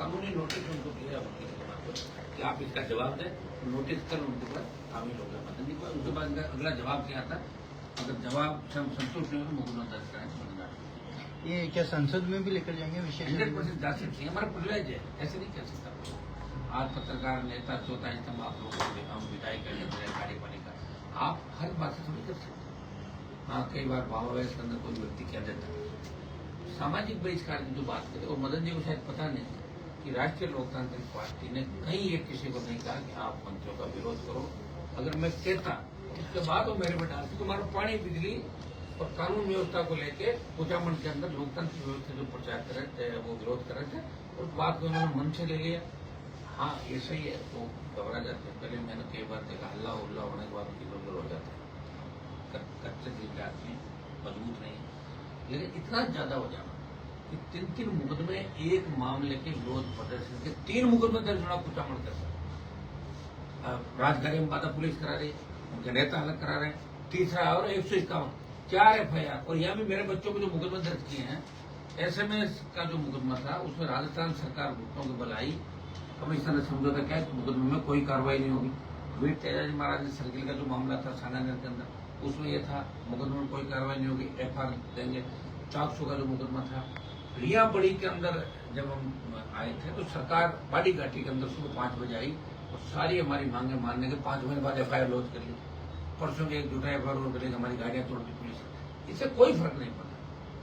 कानूनी नोटिस उनको दिया वकील के माध्यम कि आप इसका जवाब दें। नोटिस कर उनके ऊपर शामिल हो गया मदन जी को। उसके बाद अगला जवाब क्या आता, अगर जवाब संतुष्ट नहीं हो तो मुकदमा दर्ज कराएंगे मदन। ये क्या संसद में भी लेकर जाएंगे? विशेष 100% जा सकते हैं, हमारा प्रिविलेज है, ऐसे नहीं कह सकता। आज पत्रकार नेता चौथा स्तंभ आप लोगों को हम विदाई करने गाड़ी पाने का आप हर बात से थोड़ी कर सकते। हाँ, कई बार भावावेश के अंदर कोई व्यक्ति कह देता है सामाजिक बहिष्कार की जो बात करे, और मदन जी को शायद पता नहीं कि राष्ट्रीय लोकतांत्रिक पार्टी ने कहीं एक किसी को नहीं कहा कि आप मंत्रियों का विरोध करो। अगर मैं कहता उसके बाद वो मेरे पे डालती, तुम्हारा पानी, बिजली और कानून व्यवस्था को लेके कुचामन के अंदर लोकतंत्र व्यवस्था जो प्रचार कर रहे थे, वो विरोध कर रहे थे, उस बात को उन्होंने मन से ले लिया। हाँ, ये सही है, तो घबरा जाते हैं। पहले मैंने कई बार देखा हल्ला उल्ला होने के बाद इधर हो जाते हैं, कच्चे दिल के आदमी, मजबूत नहीं, लेकिन इतना ज्यादा हो जाना कि 3 मुकदमे एक मामले के विरोध प्रदर्शन के 3 मुकदमे दर्ज होना कुचामन कर सकता। राजधानी में बाधा पुलिस करा रही, उनके नेता अलग करा रहे हैं, तीसरा और 151 4 FIR, और यहाँ भी मेरे बच्चों को जो मुकदमे दर्ज किए हैं, SMS का जो मुकदमा था उसमें राजस्थान सरकार घुटनों की बलाई कमिश्नर ने समझौता क्या है, मुकदमे में कोई कार्रवाई नहीं होगी। वीर तेजाजी महाराज सर्किल का जो मामला था सानानगर के अंदर, उसमें यह था मुकदमे में कोई कार्रवाई नहीं होगी, FIR देंगे। 400 का जो मुकदमा था रिया बड़ी के अंदर, जब हम आए थे तो सरकार बाड़ी घाटी के अंदर सुबह 5 बजे आई और सारी हमारी मांगे मानने के 5 महीने बाद FIR लॉन्च कर ली। परसों के एक जुटा FIR और करेगी, हमारी गाड़ियां तोड़ दी पुलिस। इससे कोई फर्क नहीं पड़ा।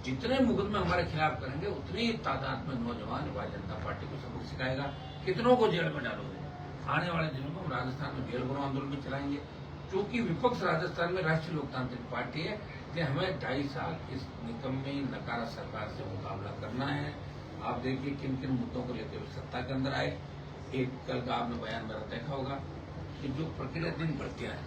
जितने मुकदमे हमारे खिलाफ करेंगे उतनी तादाद में नौजवान भारतीय जनता पार्टी को सबक सिखाएगा। कितनों को जेल में डालोगे? आने वाले दिनों में हम राजस्थान में जेल भरो आंदोलन भी चलाएंगे, क्योंकि विपक्ष राजस्थान में राष्ट्रीय लोकतांत्रिक पार्टी है कि हमें 2.5 साल इस निकम्मी नकारा सरकार से मुकाबला करना है। आप देखिए किन किन मुद्दों को लेकर सत्ता के अंदर आए। एक कल का आपने बयान मेरा देखा होगा कि जो प्रक्रिया दिन भर्तियां हैं,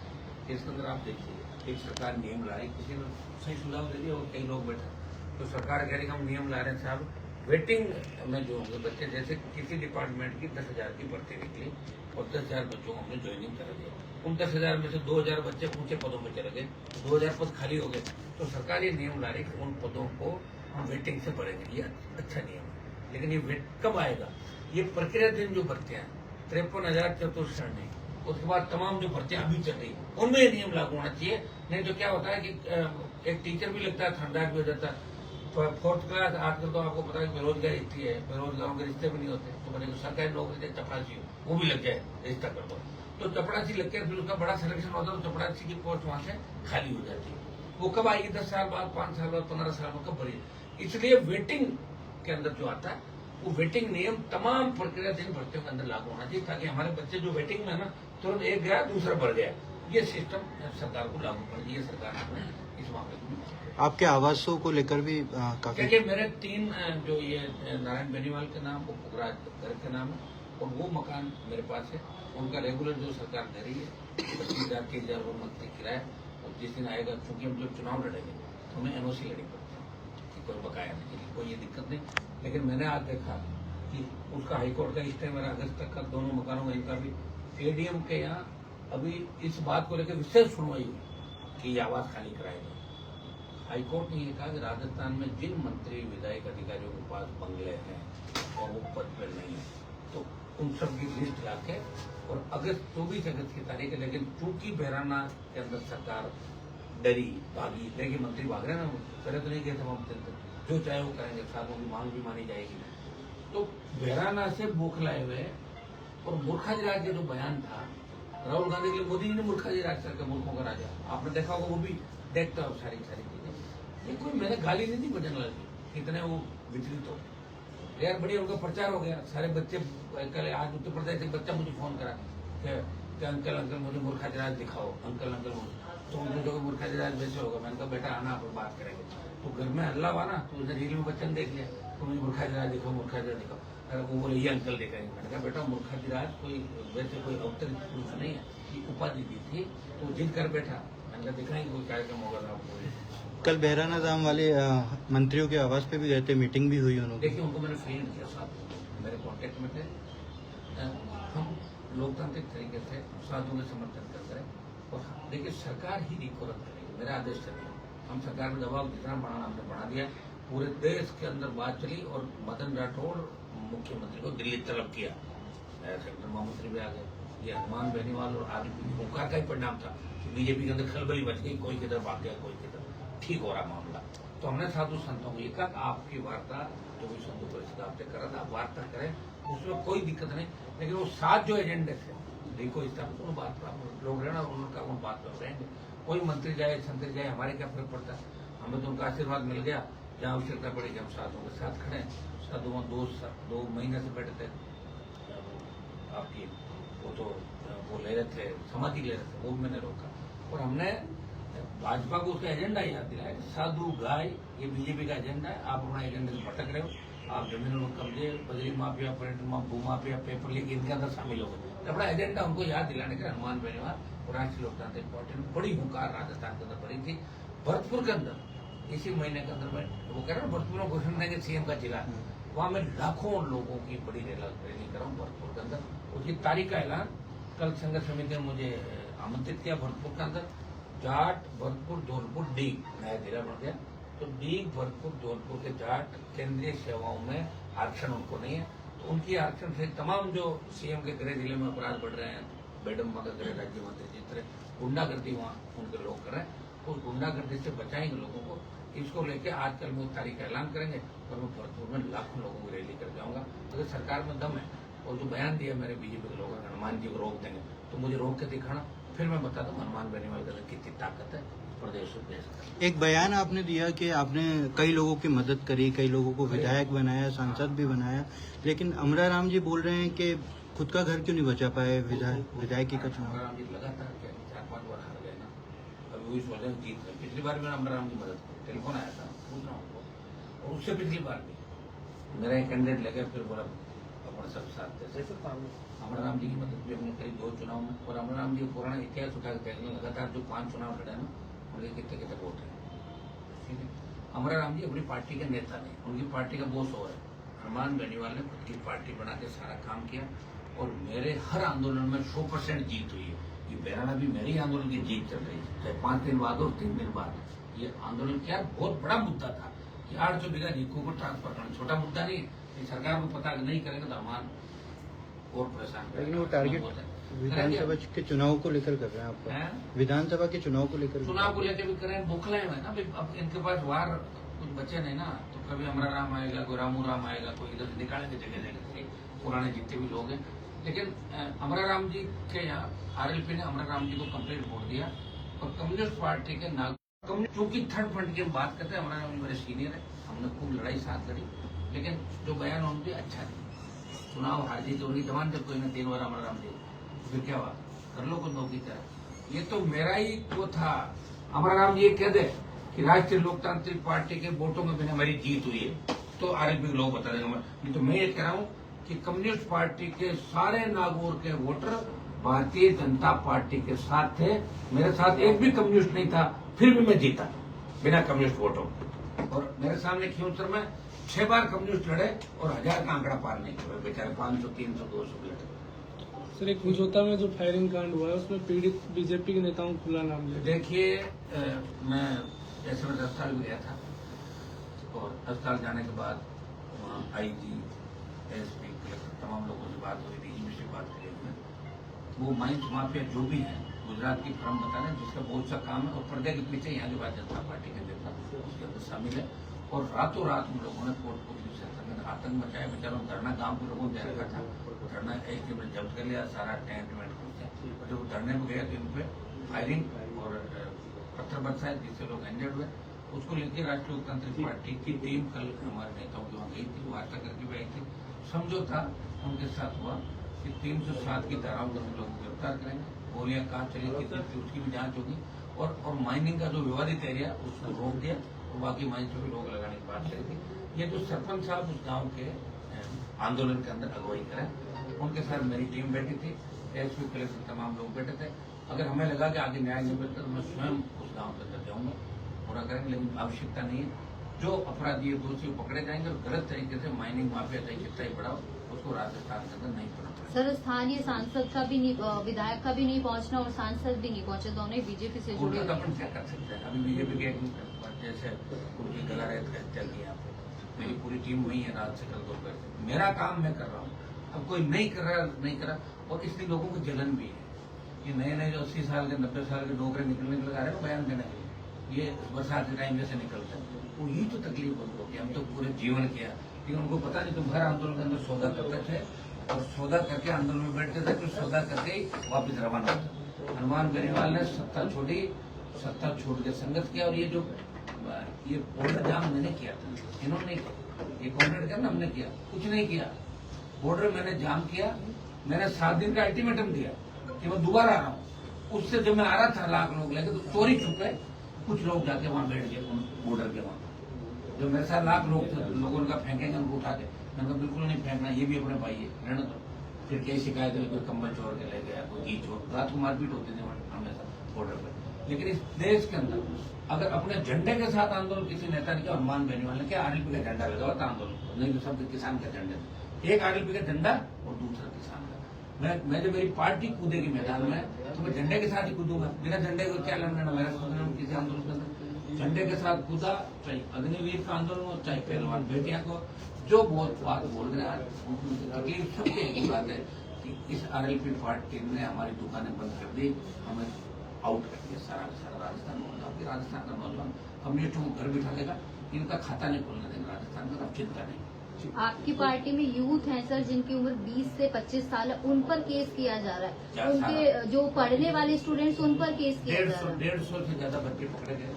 इसके अंदर आप देखिए एक सरकार नियम ला रही, किसी ने सही सुझाव दे दिया और कई लोग बैठे तो सरकार कह रही हम नियम ला रहे हैं साहब, वेटिंग में जो होंगे बच्चे, जैसे किसी डिपार्टमेंट की 10,000 की भर्ती निकली और 10,000 बच्चों को हमने ज्वाइनिंग करा दिया, उन 10,000 में से 2,000 बच्चे ऊंचे पदों में चले गए, 2,000 पद खाली हो गए, तो सरकार ये नियम ला रही कि उन पदों को हम वेटिंग से भरेंगे। ये अच्छा नियम है, लेकिन ये वेट कब आएगा? ये प्रक्रिया दिन जो भर्तियां 53,000 चतुर्श्रेणी, उसके बाद तमाम जो भर्तियां अभी चल रही उनमें ये नियम लागू होना चाहिए। नहीं तो क्या होता है कि एक टीचर भी लगता है, ठंडा भी हो जाता है। 4th क्लास आजकल तो आपको पता है बेरोजगारी इतनी है, बेरोजगारों के रिश्ते भी नहीं होते, तो मैंने सरकारी नौकरी चपरासी वो भी लग जाए, रिश्ता कर दो, तो चपरासी लग के फिर उसका बड़ा सिलेक्शन होता है, तो चपरासी की पोस्ट वहां से खाली हो जाती है। वो कब आएगी? 10 साल बाद, 5 साल बाद, 15 साल बाद कब भरी? इसलिए वेटिंग के अंदर जो आता है वो वेटिंग नियम तमाम प्रक्रिया दिन भर्तियों के अंदर लागू होना चाहिए, ताकि हमारे बच्चे जो वेटिंग में है ना, तुरंत एक गया दूसरा बढ़ गया। ये सिस्टम सरकार को लागू कर दिया, सरकार ने इस मामले को। आपके आवासों को लेकर भी काफी, देखिए मेरे 3 जो ये नारायण बेनीवाल के नाम, वो पुखराज गर्ग के नाम है, और वो मकान मेरे पास है, उनका रेगुलर जो सरकार दे रही है 25,000 30,000 रुपये मंथली किराया, और जिस दिन आएगा, क्योंकि हम जब चुनाव लड़ेंगे तो हमें NOC लेनी पड़ती है कि कोई बकाया नहीं, कोई ये दिक्कत नहीं। लेकिन मैंने आज देखा कि उसका हाईकोर्ट का स्टे मेरा अगस्त तक का, दोनों मकानों में इनका भी ADM के यहाँ अभी इस बात को लेकर विशेष सुनवाई हुई कि ये आवास खाली कराएगा। हाईकोर्ट ने यह कहा कि राजस्थान में जिन मंत्री विधायक अधिकारियों के पास बंगले हैं और वो पद पर नहीं है, तो उन सब की लिस्ट लाके, और अगस्त 24 अगस्त की तारीख है, लेकिन चूंकि बहराना के अंदर सरकार डरी, भागी, लेकिन मंत्री भाग रहे ना, करे तो नहीं गए तमाम जो चाहे वो करेंगे, सालों की मांग भी मानी जाएगी। तो बहराना से बौखलाए हुए और मूर्खाजी राज का जो बयान था राहुल गांधी के लिए, मोदी जी ने मूर्खाजी राज करके मुल्कों का राजा, आपने देखा होगा, वो भी देखता हो सारी चीजें। ये कोई मैंने गाली नहीं दी बजन लाल की, कितने वो विचलित हो यार, बढ़िया उनका प्रचार हो गया। सारे बच्चे, कल आज उत्तर प्रदेश से बच्चा मुझे फोन करा कि अंकल मुझे मूर्खाजी दिखाओ, अंकल तो उनको जो मूर्खाजी वैसे होगा। मैंने कहा बेटा आना, आप बात करेंगे। तो घर में हल्ला हुआ ना, तो उसने रील में बच्चन देख लिया, तो मुझे मूर्खाजी दिखाओ। वो बोले ये अंकल दिखाएंगे। मैंने कहा बेटा मूर्खाजी कोई वैसे कोई अवतरित पुरुष नहीं है, ये उपाधि दी थी, तो जिद कर बैठा। मैंने कहा दिखाएंगे, कोई कार्यक्रम होगा आपको। कल बहराना धाम वाले मंत्रियों के आवास पे भी गए थे, मीटिंग भी हुई उन्होंने। देखिए उनको मैंने फ्रेंड किया, साथ मेरे कांटेक्ट में थे, हम लोकतांत्रिक तरीके से साधुओं का समर्थन करते रहे। और देखिए सरकार ही इनको रद्द करेगी, मेरा आदेश चलेगा। हम सरकार में दबाव जितना बढ़ाना हमने बढ़ा दिया। पूरे देश के अंदर बात चली और मदन राठौड़ मुख्यमंत्री को दिल्ली तलब किया, सेंट्रल महामंत्री भी आ गए। ये हनुमान बेनीवाल और आरएलपी की हुंकार का ही परिणाम था कि बीजेपी के अंदर खलबली मच गई, कोई किधर भाग गया, कोई किधर, ठीक हो रहा मामला। तो हमने साधु संतों को ये कहा आपकी वार्ता जो भी संतों परिषद आपसे कर रहा था, आप वार्ता करें, उसमें कोई दिक्कत नहीं, लेकिन वो 7 जो एजेंडे थे देखो इस तरह उन बात पर लोग रहना, उनका उन बात पर रहेंगे। कोई मंत्री जाए संतरी जाए, हमारे क्या फर्क पड़ता है, हमें तो उनका आशीर्वाद मिल गया। जहाँ आवश्यकता पड़ेगी हम साधुओं के साथ खड़े हैं। साधुओं 2 महीने से बैठे थे, आपकी वो तो वो ले रहे थे, समाधि ले रहे थे, वो मैंने रोका। और हमने भाजपा को उसका एजेंडा याद दिलाया, साधु गाय ये बीजेपी का एजेंडा है, आप अपना एजेंडे से भटक रहे हो, आप जमीनों में कब्जे, बजरी माफिया, पर्यटन भू माफिया, पेपर लीक, इनके अंदर शामिल हो गए। तो अपना एजेंडा उनको याद दिलाने के हनुमान बेनीवाल और राष्ट्रीय लोकतांत्रिक पार्टी ने बड़ी हुंकार राजस्थान के अंदर भरी थी। भरतपुर के अंदर इसी महीने के अंदर मैं वो कह रहा हूँ, भरतपुर में घोषणा देंगे सीएम का जिला, वहां मैं लाखों लोगों की बड़ी रैली कर रहा हूँ भरतपुर के अंदर। उसकी तारीख का ऐलान कल संघर्ष समिति ने मुझे आमंत्रित किया। भरतपुर के अंदर जाट, भरतपुर, धौलपुर, डीग नया जिला बन गया। तो डीग, भरतपुर, धौलपुर के जाट केंद्रीय सेवाओं में आरक्षण उनको नहीं है, तो उनकी आरक्षण से तमाम जो सीएम के गृह जिले में अपराध बढ़ रहे हैं, मैडम मगर गृह राज्य मंत्री जिस तरह गुंडागर्दी वहाँ उनके लोग कर रहे हैं, उस गुंडागर्दी से बचाएंगे लोगों को। इसको लेके आज कल वो तारीख का ऐलान करेंगे और मैं भरतपुर में लाखों लोगों की रैली कर जाऊंगा। अगर सरकार में दम है और जो बयान दिया मेरे बीजेपी के लोगों ने हनुमान जी को रोक देंगे, तो मुझे रोक के दिखाना, फिर मैं बता दूं हनुमान बेनीवाल के अंदर कितनी ताकत है प्रदेश और देश का। एक बयान आपने दिया कि आपने कई लोगों की मदद करी, कई लोगों को विधायक बनाया, सांसद भी बनाया, लेकिन अमरा राम जी बोल रहे हैं कि खुद का घर क्यों नहीं बचा पाए विधायकी का चुनाव। अमरा राम जी लगातार 4-5 बार हार गए ना, अभी वही सोच रहे हैं जीत गए। पिछली बार मैंने अमरा राम की मदद की, टेलीफोन आया था, पूछ रहा हूँ, और उससे पिछली बार भी मेरा एक कैंडिडेट लगे, फिर बोला अपने सब साथ थे। अमरा राम जी की मदद भी हमने करी 2 चुनाव में। और अमरा राम जी पुराना इतिहास उठा के देखने लगातार जो 5 चुनाव लड़े ना, उनके कितने कितने वोट है, ठीक है। अमरा राम जी अपनी पार्टी के नेता नहीं, उनकी पार्टी का बॉस हो है। हनुमान बेनीवाल ने खुद की पार्टी बना के सारा काम किया और मेरे हर आंदोलन में 100% जीत हुई है। ये बहरहाल अभी मेरी आंदोलन की जीत चल रही है, चाहे 5 दिन बाद और 3 दिन बाद। ये आंदोलन क्या बहुत बड़ा मुद्दा था कि 800 बीघा जीको को ट्रांसफर करना छोटा मुद्दा नहीं है। सरकार को पता नहीं करेंगे तो हनुमान और परेशान लेकिन वो टारगेट विधानसभा के चुनाव को लेकर कर रहे हैं आपका, विधानसभा के चुनाव को लेकर भी करें। बुखले है ना, अब इनके पास वार कुछ बचे नहीं ना, तो कभी अमरा राम आएगा, कोई रामू राम आएगा, कोई इधर से निकालेंगे जगह जगह से पुराने जितने भी लोग हैं। लेकिन अमरा राम जी के यहाँ आरएलपी ने अमरा राम जी को कंप्लीट वोट दिया और कम्युनिस्ट पार्टी के क्योंकि थर्ड फ्रंट की हम बात करते हैं, अमरा राम जी मेरे सीनियर है, हमने खूब लड़ाई साथ लड़ी, लेकिन जो बयान उनके अच्छा नहीं। चुनाव हार जी तो उनकी जमान जब कोई ना 3 बार अमरा राम जी, फिर क्या हुआ, कर लो कुछ नौकरी तरह। ये तो मेरा ही वो था। अमरा राम जी ये कह दे कि राष्ट्रीय लोकतांत्रिक पार्टी के वोटों में बिना मेरी जीत हुई है, तो आरएलपी के लोग बता देंगे। नहीं तो मैं ये कह रहा हूँ कि कम्युनिस्ट पार्टी के सारे नागौर के वोटर भारतीय जनता पार्टी के साथ थे, मेरे साथ एक भी कम्युनिस्ट नहीं था, फिर भी मैं जीता बिना कम्युनिस्ट वोटों। और मेरे सामने खियोसर में 6 बार कम्युनिस्ट लड़े और 1000 का आंकड़ा पार नहीं किया, बेचारे 500, 300, 200 लड़े। सर, एक मुझौता में जो फायरिंग कांड हुआ है उसमें पीड़ित बीजेपी के नेताओं को खुला नाम लिया। देखिए, मैं ऐसे में अस्पताल भी गया था और अस्पताल जाने के बाद वहाँ आईजी, एसपी, कलेक्टर तमाम लोगों से बात हुई, डीजीपी से बात करी हमने। वो माइंस माफिया जो भी है गुजरात की फर्म बता रहे हैं जिसका बहुत सा काम है और पर्दे के पीछे यहाँ की भारतीय जनता पार्टी के नेता उसके अंदर शामिल है। और रातों रात उन लोगों ने कोर्ट को आतंक मचाया, बेचारों धरना गांव के लोगों ने दे रखा था, धरना एक में जब्त कर लिया, सारा टेंट वेंट खोल दिया। और जब धरने में गया तो इन पे फायरिंग और पत्थर बरसाए जिससे लोग इंजर्ड हुए। उसको लेकर राष्ट्रीय लोकतांत्रिक पार्टी की टीम कल हमारे नेताओं की वहाँ गई थी, वार्ता करके भी आई थी। समझौता उनके साथ हुआ कि 307 की धाराओं को लोग गिरफ्तार करेंगे, गोलियां कहाँ चली कितनी थी उसकी भी जांच होगी और माइनिंग का जो विवादित एरिया उसको रोक दिया और बाकी माइंस पे भी रोक लगाने की बात करी थी। ये जो सरपंच साहब उस गांव के आंदोलन के अंदर अगुवाई करें, उनके साथ मेरी टीम बैठी थी, एसपी, कलेक्टर तमाम लोग बैठे थे। अगर हमें लगा कि आगे न्याय नहीं मिलता तो मैं स्वयं उस गांव के अंदर जाऊंगा, पूरा करेंगे, लेकिन आवश्यकता नहीं है। जो अपराधी दोषी पकड़े जाएंगे और गलत तरीके से माइनिंग माफिया चाहे कितना ही बढ़ाओ उसको राजस्थान के अंदर नहीं पड़ा। सर, स्थानीय सांसद का भी नहीं, विधायक का भी नहीं पहुंचना और सांसद भी नहीं पहुंचे, दोनों ही बीजेपी से जुड़े हुए। अपन क्या कर सकते हैं, अभी बीजेपी के जैसे उनकी गला रहित हत्या की यहाँ पे मेरी पूरी पूरी टीम वही है रात से कल दोपहर से। मेरा काम मैं कर रहा हूँ, अब कोई नहीं कर रहा और इसलिए लोगों को जलन भी है। ये नए नए जो 80 साल के 90 साल के नौकरी निकलने के लिए आ रहे हैं बयान देने के लिए, ये बरसात के टाइम जैसे निकलते हैं, वो ही तो तकलीफ होती है। हम तो पूरे जीवन किया, लेकिन उनको पता नहीं तुम हर आंदोलन के अंदर सौदा करते थे और सौदा करके आंदोलन में बैठते थे, तो सौदा करके ही वापिस रवाना होता। हनुमान बेनीवाल ने सत्ता छोड़ी, सत्ता छोड़ के संघर्ष किया। और ये बॉर्डर जाम मैंने किया था, इन्होंने नहीं किया, ये कॉन्ट्रैक्ट करना हमने किया, कुछ नहीं किया। बॉर्डर मैंने जाम किया, मैंने 7 दिन का अल्टीमेटम दिया कि मैं दोबारा आ रहा हूँ। उससे जब मैं आ रहा था लाख लोग लेके, तो चोरी छुपे कुछ लोग जाके वहां बैठ गए बॉर्डर के वहां। जो मेरे साथ लाख लोग थे, लोगों ने कहा फेंकेंगे उनको उठा के, मैंने कहा बिल्कुल नहीं फेंकना, ये भी अपने भाई है, रहने दो। फिर कई शिकायत हुई, कोई कंबल चोर के ले गया, कोई घी चोर, रात को मारपीट होती थी हमेशा बॉर्डर पर। लेकिन इस देश के अंदर अगर अपने झंडे के साथ आंदोलन किसी नेता ने किया, हनुमान बेनीवाल ने क्या RLP का झंडा लगा हुआ था आंदोलन, नहीं तो सब किसान के झंडे थे। एक RLP का झंडा और दूसरा किसान का। मैं जब मेरी पार्टी कूदेगी मैदान में तो मैं झंडे के साथ ही कूदूंगा, बिना झंडे को क्या लेना मेरा सोचना किसी आंदोलन के अंदर। झंडे के साथ कूदा, चाहे अग्निवीर का आंदोलन हो, चाहे पहलवान बेटिया को, जो बहुत बात बोल रहे हैं तकलीफ सबके एक बात है कि इस RLP पार्टी ने हमारी दुकानें बंद कर दी, हमें आउट कर दिया सारा राजस्थान में। राजस्थान का नौजवान कम्युनिस्टों को घर बिठा लेगा, इनका खाता नहीं खोलने देगा राजस्थान का, अब चिंता नहीं। आपकी पार्टी में यूथ हैं सर जिनकी उम्र 20 से 25 साल है, उन पर केस किया जा रहा है। उनके जो पढ़ने वाले स्टूडेंट्स उन पर केस किया जा रहा है। 150 से ज्यादा बच्चे पकड़े गए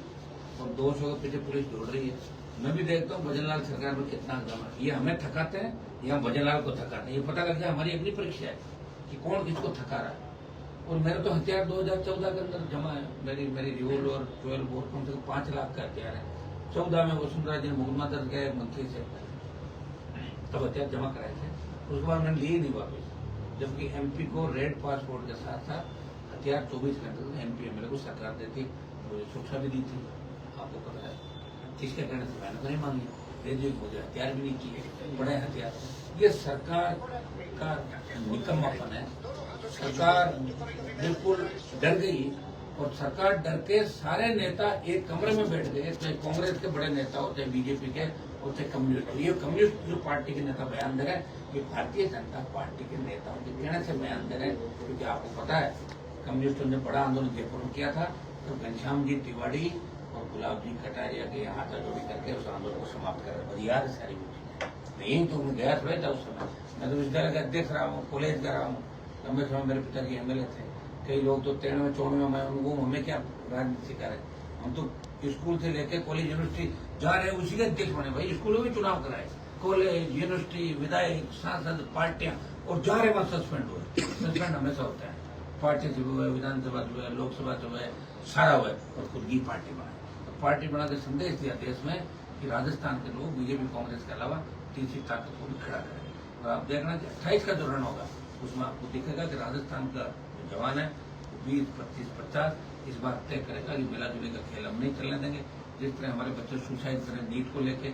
और 200 के पीछे पुलिस दौड़ रही है। मैं भी देखता हूँ भजनलाल सरकार में कितना हंगामा है। ये हमें थकाते हैं या भजनलाल को थकाते हैं, ये पता लग जाए हमारी अपनी परीक्षा है कि कौन किसको थका रहा है। और मेरे तो हथियार 2014 के अंदर जमा है, मेरी रिवॉल्वर 12 बोर कम से कम 5 लाख का हथियार है। 14 में वसुंधरा जी ने मुकदमा दर्ज किया मंत्री से, तब हथियार जमा कराए थे, उसके बाद मैंने लिए नहीं वापस। जबकि MP को रेड पासपोर्ट के साथ साथ हथियार 24 घंटे MP MLA को सरकार देती, मुझे सुरक्षा भी दी थी, आपको पता है। किसके कहने से मैंने तो नहीं मांगी, दे दी, मुझे हथियार भी नहीं किए, बड़े हथियार। ये सरकार का निकम्मापन है। सरकार बिल्कुल डर गई और सरकार डर के सारे नेता एक कमरे में बैठ गए, चाहे कांग्रेस के बड़े नेता हो, चाहे BJP के और चाहे कम्युनिस्ट। ये कम्युनिस्ट जो पार्टी के नेता बयान दे रहे हैं, ये भारतीय जनता पार्टी के नेताओं के कहने से बयान दे रहे हैं। क्योंकि आपको पता है कम्युनिस्टों ने बड़ा आंदोलन जयपुर में किया था, तो घनश्याम जी तिवारी और गुलाब जी कटारिया के यहाँ हाथाजोड़ी करके उस आंदोलन को समाप्त कर रहे। याद है सारी नहीं तो मैं गया थोड़ा था उस समय, मैं तो विद्यालय का अध्यक्ष रहा हूँ, कॉलेज का रहा हूँ। लंबे समय मेरे पिताजी MLA थे, कई लोग तो 93 94 में उनको हमें क्या राजनीति सिखा रहे। हम तो स्कूल से लेकर कॉलेज यूनिवर्सिटी जा रहे हैं, उसी के अध्यक्ष बने भाई। स्कूलों में चुनाव कराए, कॉलेज यूनिवर्सिटी विधायक सांसद पार्टियां, और जा रहे वहां सस्पेंड हुए। सस्पेंड हमेशा होता है, पार्टी से हुआ, विधानसभा से हुआ, लोकसभा से हुआ, सारा हुआ और खुद की पार्टी बनाए। तो पार्टी बना के संदेश दिया देश में कि राजस्थान के लोग BJP कांग्रेस के अलावा तीसरी ताकत को भी खड़ा करें। और आप देखना 28 का जो रन होगा उसमें आपको दिखेगा कि राजस्थान का जो जवान है 20, 25, 50 इस बार तय करेगा कि मिला जुले का खेल हम नहीं चलने देंगे। जिस तरह हमारे बच्चे सुसाइड करें नीट को लेके,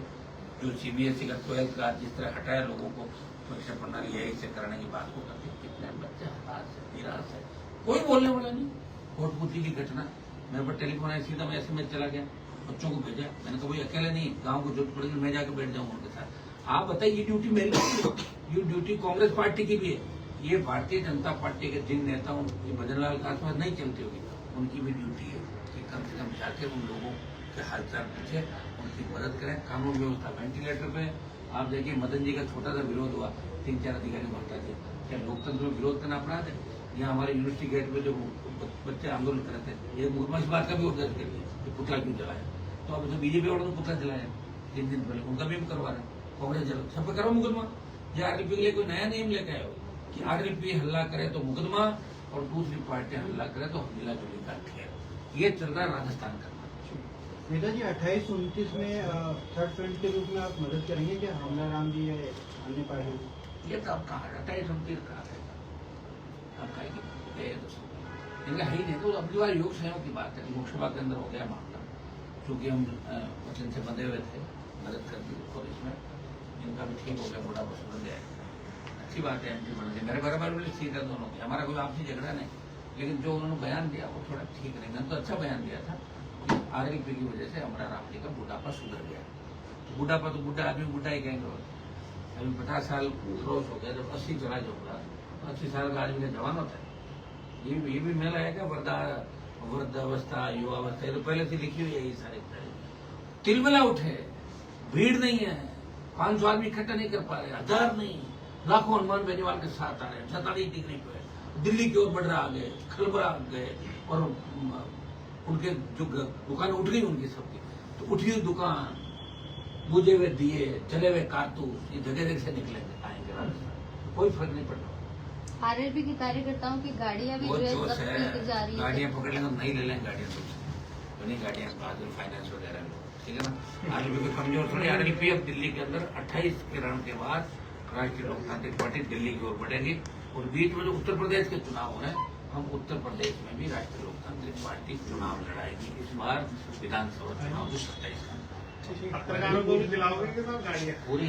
जो CBSE का 12th का जिस तरह हटाया लोगों को परीक्षा प्रणाली यही से कराने की बात को करते, कितने बच्चे हताश है, निराश है, कोई बोलने वाला नहीं। कोटपुती की घटना, मेरे पर टेलीफोन आया, सीधा मैं SMS चला गया, बच्चों को भेजा। मैंने कहा भाई अकेले नहीं, गाँव को जरूरत पड़ेगी मैं जाकर बैठ जाऊंगा उनके साथ। आप बताइए ये ड्यूटी मेरी नहीं, ये ड्यूटी कांग्रेस पार्टी की भी है। ये भारतीय जनता पार्टी के जिन नेताओं ये भजनलाल के आसपास नहीं चलती होगी, उनकी भी ड्यूटी है कि कम से कम जाके उन लोगों के हालचाल पूछे, उनकी मदद करें। कानून व्यवस्था वेंटिलेटर पे आप देखिए, मदन जी का छोटा सा विरोध हुआ, 3-4 अधिकारी भरता दिया। क्या लोकतंत्र में विरोध करना अपराध है? यहाँ हमारे यूनिवर्सिटी गेट पे जो बच्चे आंदोलन कर रहे थे, ये मुकदमा इस बात का भी दर्ज कर लिया, पुतला क्यों जलाया। तो अब तो BJP वालों ने पुतला जलाया 3 दिन पहले, उनका भी करवा रहे हैं, कांग्रेस जला, सब पे करो मुकदमा। या RLP के लिए कोई नया नियम लेके आए हो कि RLP हल्ला करे तो मुकदमा और दूसरी पार्टियां हल्ला करे तो मिला जुली का खेल। ये चल रहा है राजस्थान का। नेताजी 28-29 में थर्ड फ्रंट के रूप में आप मदद करेंगे क्या हमला राम जी या अन्य पार्टी? ये तो आप कहा 28-29 कहा है, आप कहेंगे इनका है ही नहीं। तो अगली बार योग संयोग की बात है, लोकसभा के अंदर हो गया मामला, चूंकि हम वचन से बंधे हुए थे, मदद कर दी और इसमें इनका भी ठीक हो गया, बड़ा पसंद गया। अच्छी बात है MP बन गए, मेरे बराबर वाली सीट है दोनों की, हमारा कोई आपसी झगड़ा नहीं। लेकिन जो उन्होंने बयान दिया वो थोड़ा ठीक नहीं, मैंने तो अच्छा बयान दिया था कि RLP की वजह से हमारा राम जी का बुढ़ापा सुधर गया। तो बुढ़ापा तो बुढ़ा आदमी बुढ़ा ही कहेंगे। अभी 50 साल क्रॉस हो गया, जब 80 चला जाऊंगा 80 साल का आदमी का जवान होता है। ये भी मेला है क्या? वृद्धावस्था, युवावस्था, ये तो पहले से लिखी हुई है। ये सारे तिलमिला उठे, भीड़ नहीं है, 500 आदमी इकट्ठा नहीं कर पा रहे, 1000 नहीं, लाखों हनुमान बेनीवाल के साथ आ रहे, 47 डिग्री पे दिल्ली की ओर बढ़ रहा गए, खलबरा गए, और उनके जो दुकान उठ गई उनकी सबकी, तो उठी हुई दुकान, बुझे हुए दिए, जले हुए कारतूस, ये जगह जगह से निकलेंगे, आएंगे राजस्थान, कोई फर्क नहीं पड़ता। आरएलपी के कार्यकर्ताओं की गाड़ियां भी जो है जोश जब्त की जा रही है। गाड़ियां पकड़ लेंगे, नहीं ले लेंगे गाड़ियां तो नहीं, गाड़ियां बादल फाइनेंस वगैरह लो, ठीक है ना। आरएलपी को कमजोर थोड़ी, आरएलपी अब दिल्ली के अंदर 28 के राउंड के बाद राष्ट्रीय लोकतांत्रिक पार्टी दिल्ली की ओर बढ़ेगी, और बीच में जो उत्तर प्रदेश के चुनाव है, हम उत्तर प्रदेश में भी राष्ट्रीय लोकतांत्रिक पार्टी चुनाव लड़ाएगी। इस बार विधानसभा चुनाव 27 पत्रकारों को भी दिलाओगे कि साहब गाड़ियाँ? पूरी